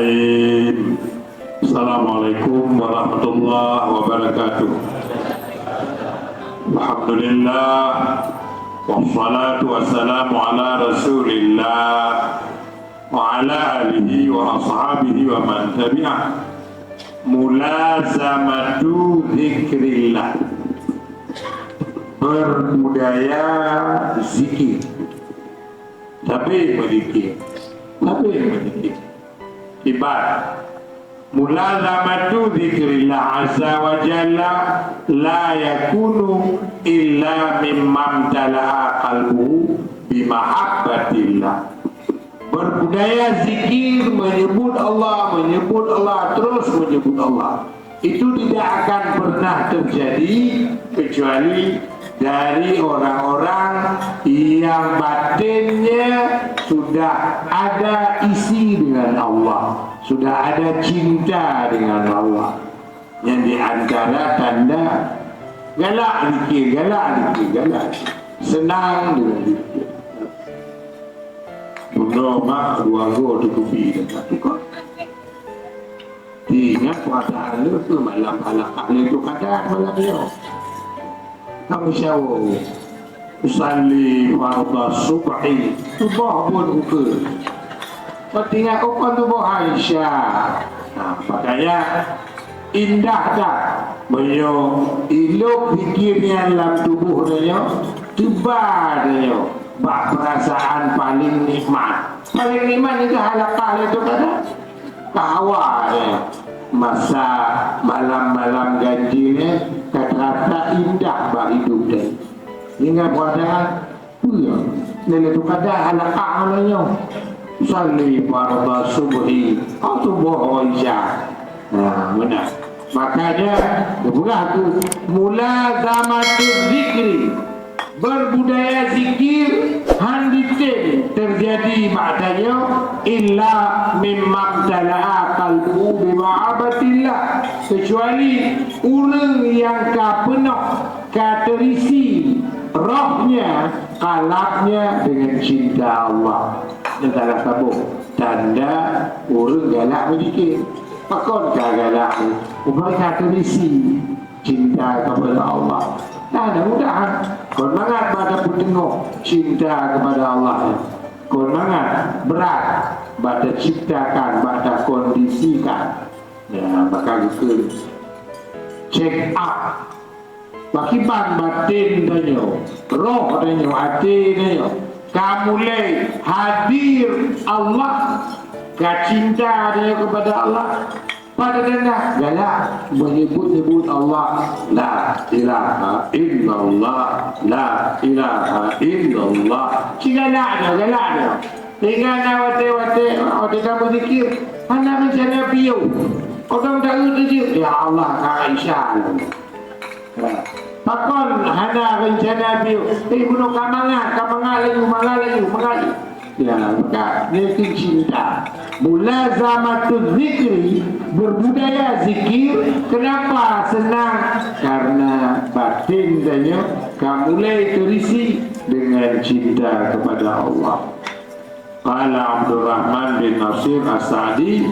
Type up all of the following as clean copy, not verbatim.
Bismillahirrahmanirrahim. Assalamualaikum warahmatullahi wabarakatuh. Alhamdulillah, wassalatu wassalamu ala rasulillah wa ala alihi wa ashabihi wa man tabi'ah. Mulazamatu zikrillah, berbudaya zikir. Tapi berzikir, ibadah. Mulazamatu zikrillah azza wa jalla la yakunu illa mimman tala'a qalbuhu bimahabbatillah. Berbudaya zikir, menyebut Allah, terus menyebut Allah, itu tidak akan pernah terjadi kecuali dari orang-orang yang batinnya sudah ada isi dengan Allah, sudah ada cinta dengan Allah. Yang diantara tanda galak zikir, senang dengan zikir. Bunda mak keluarga tu kopi dekat tu kok. Ingat keadaan tu malam halakah tu kadang malam dia. Kamu syawal usalli fardhu subhi subah pun ukur ketika ukun tubuh Aisyah. Makanya indah dah beliau ilok fikirnya dalam tubuh dia, tiba dia bak perasaan paling nikmat itu halakah itu kada kawal masa malam-malam ganjinya kata-kata indah bagi hidup dia. Hingga pada nilai itu kada halakah namanya salli fardhu subhi subuh Aisyah. Benar. Makanya bukan tu mulazamatu zikri, berbudaya zikir handitin terjadi maknanya illa mimma tala'a qalbuhu bima'abatillah, kecuali orang yang penuh terisi rohnya, kalapnya dengan cinta Allah. Negara tabung tanda orang galak berzikir. Pakon galak mereka terisi cinta kepada Allah. Nah, mudah-mudahan kau mangat pada pendengar cinta kepada Allah. Kau mangat berat pada ciptakan, pada kondisikan. Ya, maka kita check up. Bakiban batin tanya, roh tanya, hati tanya. Kamu mulai hadir Allah, cinta dia kepada Allah. Pada dana galak menyebut-nyebut Allah, la ilaha illallah, la ilaha illallah. Galaknya tinggal wate kamu zikir anda mencana piu orang tahu tu ya Allah Aisyah pakon hana rencana piu bunuh kamangan lagi ya, maka ini cinta. Mulazamatu zikri, berbudaya zikir. Kenapa senang? Karena batin tanya kamu mulai terisi dengan cinta kepada Allah. Qala Abdurrahman bin Nasir As-Sa'di,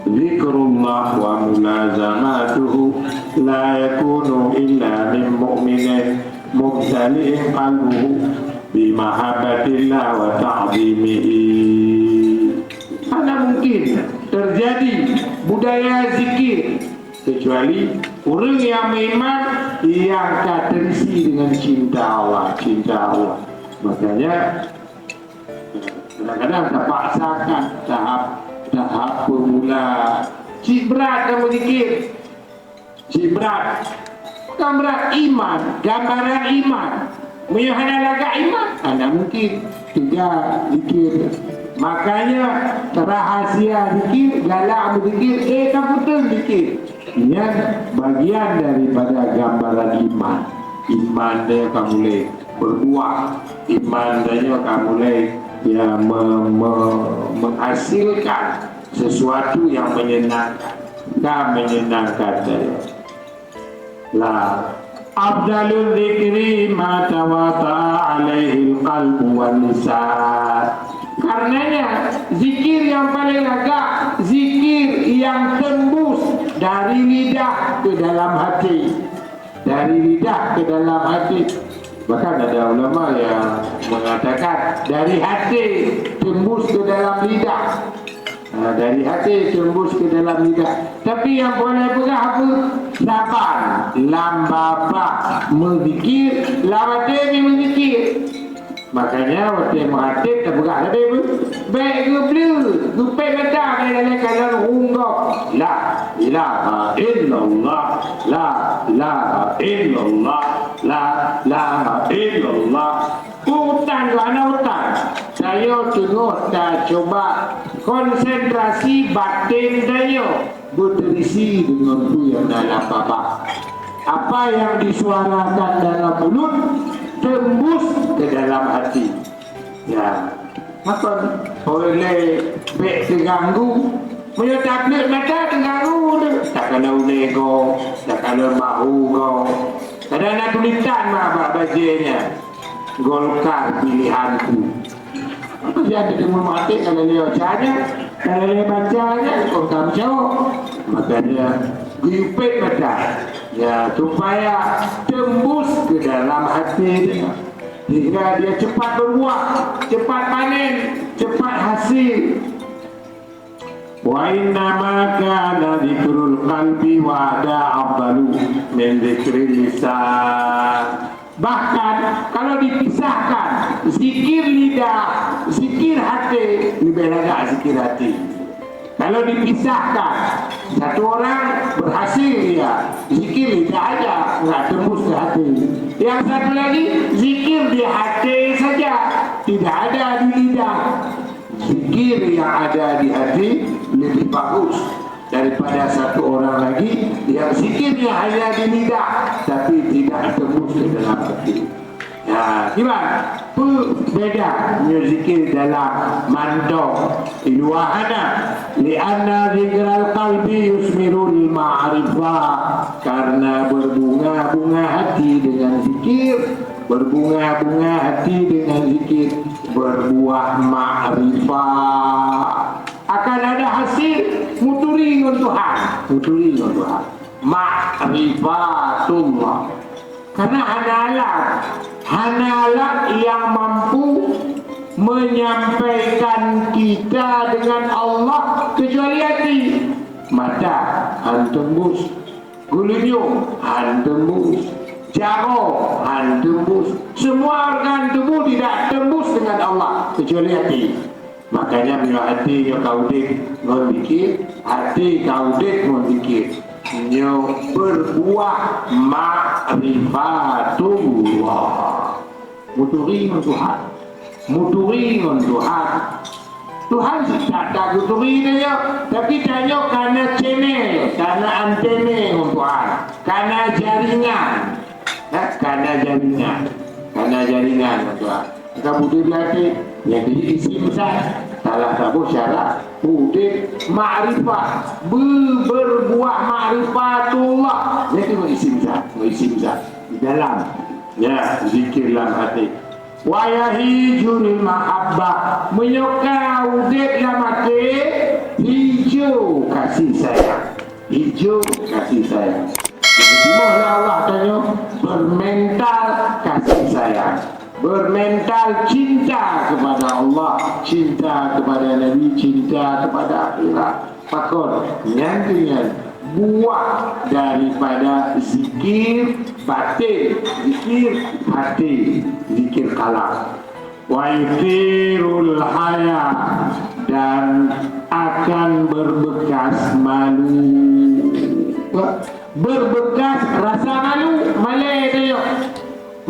zikrullah wa mulazamatuhu la yakunu illa min mu'minin mubtali'in qalbuhu bimahabbatillah wa ta'zimihi. Mana mungkin terjadi budaya zikir kecuali orang yang memang yang terisi dengan cinta Allah. Makanya kadang-kadang terpaksakan tahap pemula. Cik berat kamu zikir, cik berat, bukan berat iman, gambaran iman. Menyuhana laga iman, anda mungkin tidak zikir. Makanya rahasia zikir, galak berzikir, kamu betul zikir. Ini bagian daripada gambaran iman. Iman dia kamu boleh berbuah, iman dia kamu boleh ya menghasilkan sesuatu yang menyenangkan, dia. Lah. Afdalul zikri ma tawata'a alaihi al-qalbu wal lisan. Karenanya zikir yang paling agak, zikir yang tembus dari lidah ke dalam hati, dari lidah ke dalam hati. Bahkan ada ulama yang mengatakan dari hati tembus ke dalam lidah. Dari hati tembus ke dalam lidah. Tapi yang boleh pegang apa? Lapan lambaba menzikir, lawate menzikir. Makanya waktu menghatib tak pegang tadi pun baik ke blue gupet kata dalam kalangan unggah la ilaha illallah, la ilaha illallah, la ilaha illallah. Hutan tu anak hutan. Saya tengok dah coba konsentrasi batin saya berterisi dengan tu yang dalam baba. Apa yang disuarakan dalam mulut tembus ke dalam hati. Ya, apa oleh bek terganggu, punya tablet mata terganggu tu. Tak kalau nego, tak kalau mahu kau. Ada nak tulisan mah bajanya. Golkar pilihanku. Apa dia ada dengan mati kalau dia bacanya, kalau dia bacanya, kau tak jawab. Makanya gipet mata. Ya, supaya tembus ke dalam hati dia, hingga dia cepat berbuah, cepat panen, cepat hasil. Wa inna ma kana dzikrul qalbi wa ada afdalu min dzikril lisan. Bahkan kalau dipisahkan zikir lidah, zikir hati lebih agak zikir hati. Kalau dipisahkan, satu orang berhasil ya zikir lidah aja, nggak tembus ke hati. Yang satu lagi zikir di hati saja, tidak ada di lidah. Zikir yang ada di hati lebih bagus daripada satu orang lagi yang zikirnya hanya di lidah tapi tidak tembus ke dalam hati. Ya, gimana? Beda zikir dalam mandong ilwahana lianna zikral qalbi yusmirul ma'rifah, karena berbunga-bunga hati dengan zikir, berbunga-bunga hati dengan zikir berbuah ma'rifah, akan ada hasil muturi dengan Tuhan, muturi dengan Tuhan, ma'rifatullah. Karena hanalah yang mampu menyampaikan kita dengan Allah kecuali hati. Mata han tembus, gulunyung han tembus, jaro han tembus, semua organ tubuh tidak tembus dengan Allah kecuali hati. Makanya bila hati kau dik memikir, hati kau dik memikir, nyo berbuah ma'rifatullah. Muturi dengan Tuhan, muturi dengan Tuhan. Tuhan tak muturi dia, tapi tanya karena channel, karena antena dengan Tuhan, karena jaringan, karena jaringan, karena jaringan dengan Tuhan. Kita butuh hati yang diisi besar. Salah satu syarat wujud ma'rifah, berbuah ma'rifatullah. Jadi mengisi zat di dalam ya zikir dalam hati. Wa yahijul mahabbah, menyuka wujud dalam hati, hijau kasih sayang, hijau kasih sayang. Semoga Allah tanya bermental kasih sayang, bermental cinta kepada Allah, cinta kepada Nabi, cinta kepada akhirat. Pakon dengan buah daripada zikir batin, zikir hati, zikir kalam. Wa yutirul haya, dan akan berbekas malu, berbekas rasa malu. Malay dia,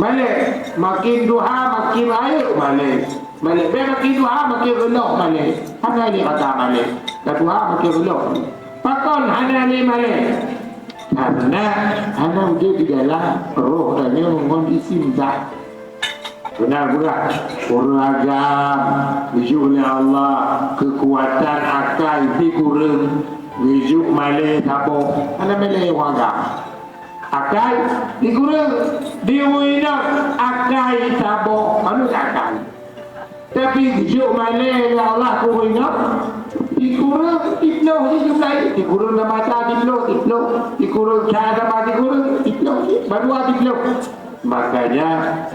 malay makin duha makin air, malay makin duha makin reloh, malay hana ni kata malay duha makin reloh. Pakon hana ni malay karena hana dia di dalam roh tanya mengondisi zat. Benar-benar uragam wujud oleh Allah, kekuatan akal dikurang wujud malay tabung hana malay wagam akal dikurang, diwina akal tabung manusia akal. Tapi juk malai ya Allah kurina dikurung tiploh je jumlah dikurung dalam mata tiploh dikurung cara mati kurung tiploh baru tiploh. Makanya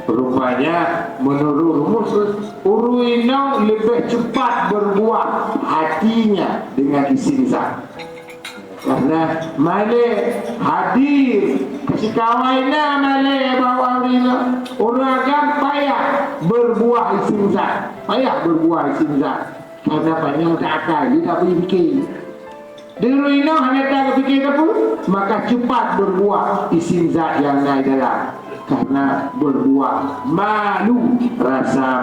rupanya menurut rumus uruinau lebih cepat berbuah hatinya dengan isim zat. Karena male hadir kesikawaina male bawa rina orang agam payah berbuah isim zat, payah berbuah isim zat. Karena banyak tak akal, dia tak boleh fikir. Dia hanya tak fikir apa, maka cepat berbuah isim zat yang naik dalam. Karena berbuah malu, rasa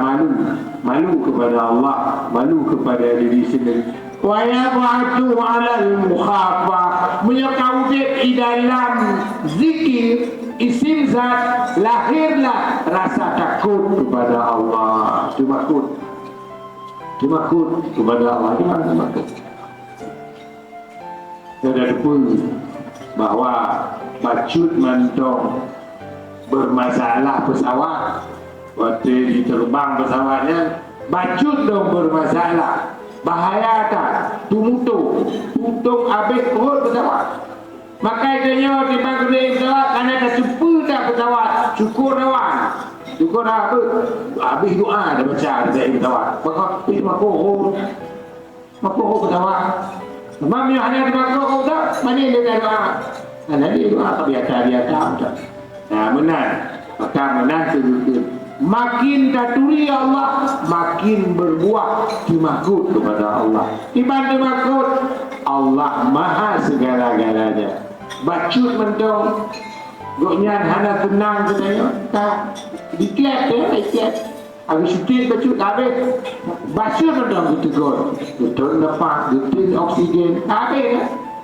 malu kepada Allah, malu kepada diri sendiri. Wa yaqatu 'alal mukhafah, menyekawit di dalam zikir isim zat lahirlah rasa takut kepada Allah. Takut kepada Allah. Gimana takut? Ada pun bahwa bacut mantong bermasalah pesawat, waktu diterbang pesawatnya bacut dong bermasalah, bahaya tak? Tutung habis perut pesawat. Maka dia dibangun pesawat kerana tak cuba tak pesawat syukur lawan. Syukur apa? Habis doa dia baca dari pesawat. Maka itu makoh pesawat. Mami hanya makoh tak? Mana dia doa? Mana dia doa biasa tak? Nah, menang. Maka menang itu. Makin daturi Allah, makin berbuah dimakut kepada Allah. Iman dimakut, Allah maha segala-galanya. Bacut mentong, goknyan hana tenang katanya. Tak, diklat ya. Habis syuting bacut habis. Bacut mentong itu gol. Betul lepas, betul oksigen habis.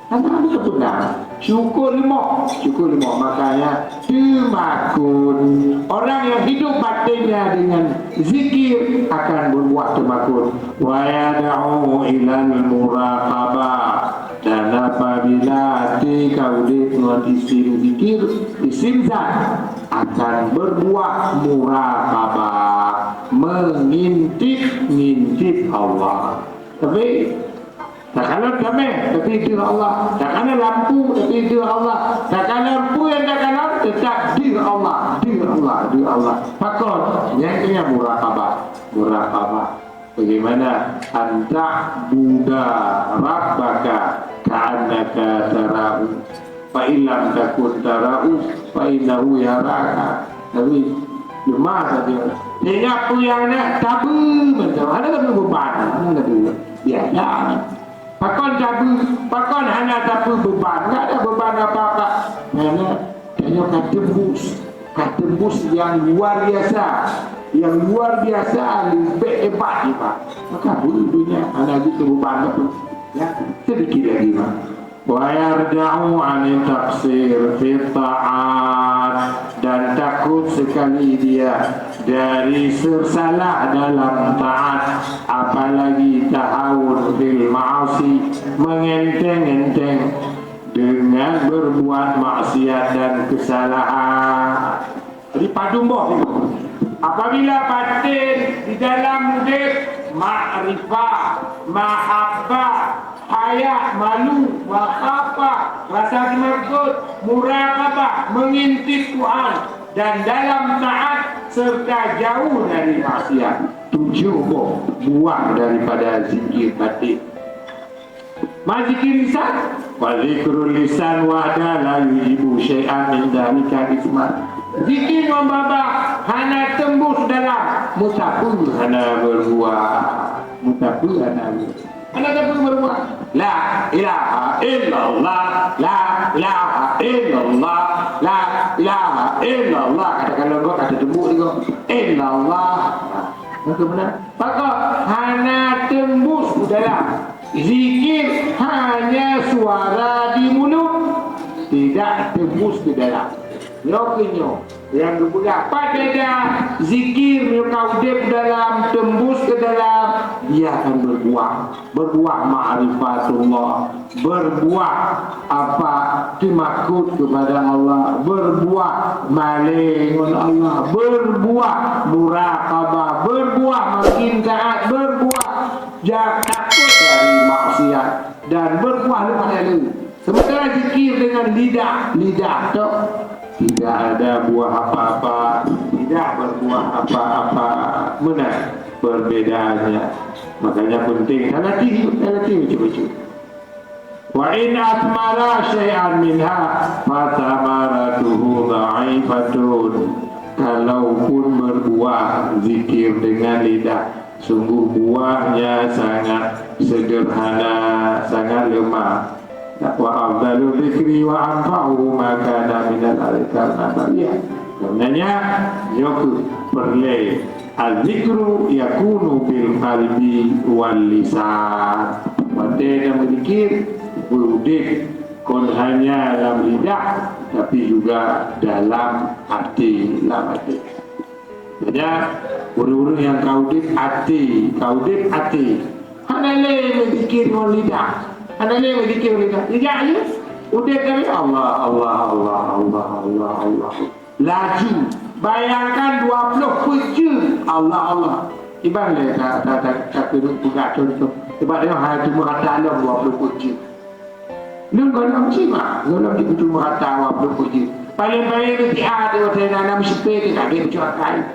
Hana ada tenang. Syukur lima. Makanya temakun. Orang yang hidup batinnya dengan zikir akan berbuat temakun. Wa yad'u ilal muraqabah. Dan apabila hati kau dengan isim zikir, isim zat akan berbuat muraqabah, mengintip Allah. Tapi tak kena damai, tapi diri Allah. Tak kena lampu, tapi diri Allah. Tak kena lampu yang tak kena, tetap diri Allah. Fakor, yang kena muraqabah. Bagaimana anta buddha rabbaka ka'annaka tarahu. Fa illam takun tarahu, fa innahu yaraka. Tapi lemah tadi. Dia apa yang nak tabu macam ada tak beban, ada biasa. Pakon tabu, pakon hanya tabu beban, tak ada beban apa-apa. Hanya tembus yang luar biasa, lebih hebat juga. Maka dunia hanya gitu beban apa? Ya, sedikit lagi mah. Wa yarja'u 'ani taqsir fi ta'at, dan takut sekali dia dari sersalah dalam taat, apalagi tahawun fil ma'asi, mengenteng-enteng dengan berbuat maksiat dan kesalahan. Jadi padumboh itu. Apabila batin di dalam murid ma'rifah, mahabbah, haya, malu, mahabbah, rasa takut, muraqabah, mengintip Tuhan, dan dalam taat serta jauh dari maksiat. 7 buang daripada zikir batin. Mazikir lisan, wa zikrul lisan wahda la yujibu syai'an min dhalika isman. Zikir membabak hana tembus dalam, mutapu hana berbuah. Hana tembus berbuah. La ilaha illallah, la ilaha illallah, la ilaha illallah. Katakan logo kata tembus juga. Illallah. Maka benar. Maka hana tembus dalam. Zikir hanya suara di mulut, tidak tembus ke dalam. Lokinyo yang berapa dada zikir yang kau dep dalam tembus ke dalam, dia akan berbuah ma'rifatullah, berbuah apa timakut kepada Allah, berbuah maling Allah, berbuah muraqabah, berbuah makin taat, berbuah takut dari maksiat, dan berbuah lepas lalu. Sementara zikir dengan lidah tu tidak ada buah apa-apa, tidak berbuah apa-apa, mana perbedaannya. Makanya penting latih cucu. Wa in atmara syai'an minha fatamaratuhu dha'ifatun. Kalaupun berbuah zikir dengan lidah, sungguh buahnya sangat sederhana, sangat lemah. Wa afdalu dzikri wa anfa'u ma kana minal azkar nabawiyah. Sebenarnya yoku perle al-zikru yakunu bil qalbi wal lisan. Wadena berzikir berudik kon hanya dalam lidah tapi juga dalam hati, Jadi uru-uru yang kaudit hati. Hanale berzikir dengan lidah. Hanale berzikir lidah. Lidah aja. Udah kali Allah. Laju. Bayangkan 20 kucu Allah. Ibang le tak duduk buka contoh. Sebab dia hanya cuma kata Allah 20 kucu. Nung golong cima, golong di cuma kata 20 kucu. Paling-paling nanti ada orang nak mesti tak ada bercakap.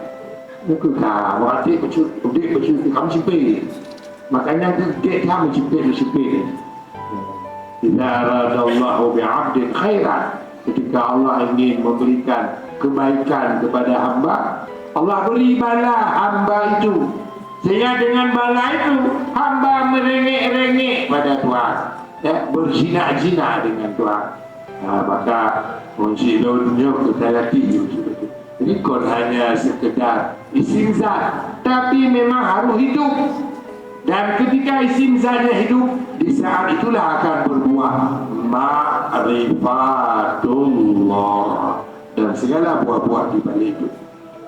Muka kah, waktu kucu, udah kucu kamu sipir. Makanya dia kamu sipir. Idza aradallahu bi'abdin khairan, ketika Allah ingin memberikan kebaikan kepada hamba, Allah beri bala hamba itu. Sehingga dengan bala itu hamba merengek-rengek pada Tuhan, berzina-zina dengan Tuhan. Maka mensilonnya kita latih. Jadi kon hanya sekedar isim zat, tapi memang harus hidup. Dan ketika isim zatnya hidup, di saat itulah akan berbuah ma'rifatullah dan segala buah-buah di balik itu.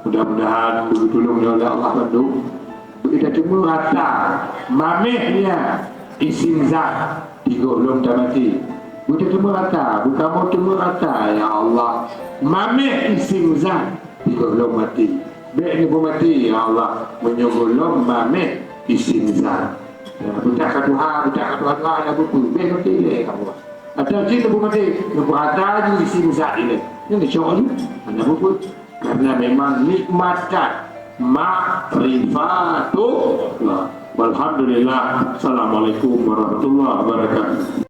Mudah-mudahan tolong oleh Allah bantu kita cuma rata mamehnya isim zat tiga belum dah mati. Kita cuma rata, bukan mau cuma rata, ya Allah. Mameh isim zat tiga belum mati. Baik ni pun mati, ya Allah. Menyogolong mameh isim zat. Budak Tuhan ada buku. Baik mati le Allah. Ada cerita pun mati, buku ada je isim zat ini. Yang dicok ni ada buku. Karena memang nikmatkan ma'rifatullah. Walhamdulillah. Assalamualaikum warahmatullahi wabarakatuh.